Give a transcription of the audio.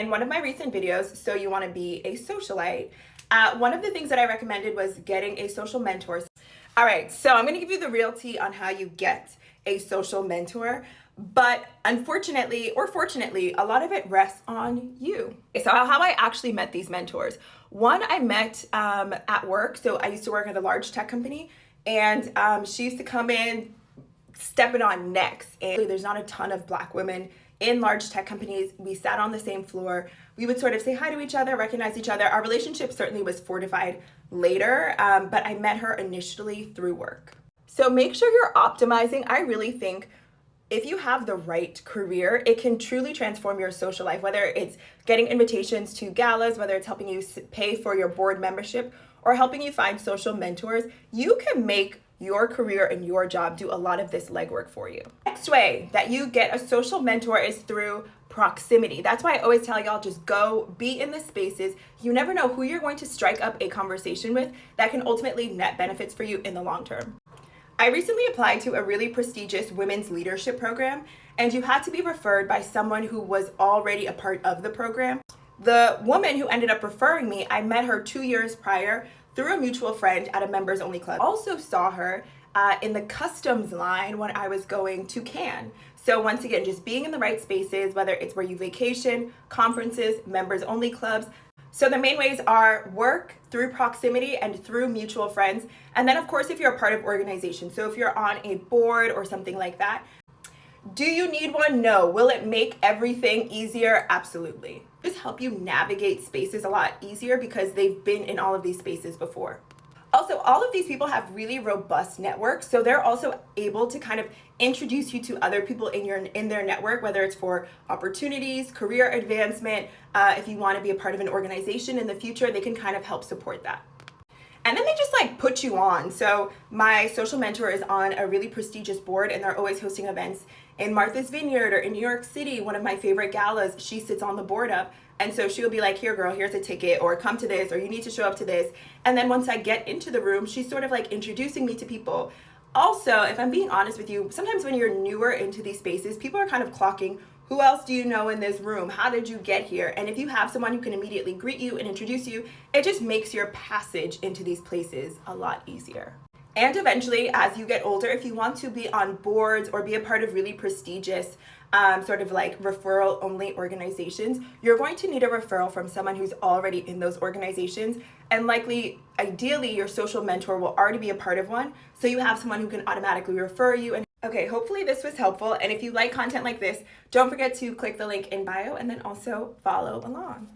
In one of my recent videos, So You Want to Be a Socialite, one of the things that I recommended was getting a social mentor. All right, so I'm going to give you the real tea on how you get a social mentor, but unfortunately or fortunately, a lot of it rests on you. So how I actually met these mentors. One I met at work. So I used to work at a large tech company, and she used to come in stepping on necks. And there's not a ton of Black women in large tech companies. We sat on the same floor. We would sort of say hi to each other, recognize each other. Our relationship certainly was fortified later, but I met her initially through work. So make sure you're optimizing. I really think if you have the right career, it can truly transform your social life, whether it's getting invitations to galas, whether it's helping you pay for your board membership, or helping you find social mentors. You can make your career and your job do a lot of this legwork for you. Next way that you get a social mentor is through proximity. That's why I always tell y'all, just go be in the spaces. You never know who you're going to strike up a conversation with that can ultimately net benefits for you in the long term. I recently applied to a really prestigious women's leadership program, and you had to be referred by someone who was already a part of the program. The woman who ended up referring me, I met her 2 years prior through a mutual friend at a members only club. Also saw her in the customs line when I was going to Cannes. So once again, just being in the right spaces, whether it's where you vacation, conferences, members only clubs. So the main ways are work, through proximity, and through mutual friends. And then of course, if you're a part of organizations, so if you're on a board or something like that. Do you need one? No. Will it make everything easier? Absolutely. Just help you navigate spaces a lot easier because they've been in all of these spaces before. Also, all of these people have really robust networks, so they're also able to kind of introduce you to other people in their network, whether it's for opportunities, career advancement. If you want to be a part of an organization in the future, they can kind of help support that. And then they just like put you on. So my social mentor is on a really prestigious board, and they're always hosting events in Martha's Vineyard or in New York City. One of my favorite galas, she sits on the board of. And so she'll be like, here girl, here's a ticket, or come to this, or you need to show up to this. And then once I get into the room, she's sort of like introducing me to people. Also, if I'm being honest with you, sometimes when you're newer into these spaces, people are kind of clocking, who else do you know in this room? How did you get here? And if you have someone who can immediately greet you and introduce you, it just makes your passage into these places a lot easier. And eventually, as you get older, if you want to be on boards or be a part of really prestigious sort of like referral only organizations, you're going to need a referral from someone who's already in those organizations, and likely, ideally, your social mentor will already be a part of one, so you have someone who can automatically refer you. And okay, hopefully this was helpful, and if you like content like this, don't forget to click the link in bio and then also follow along.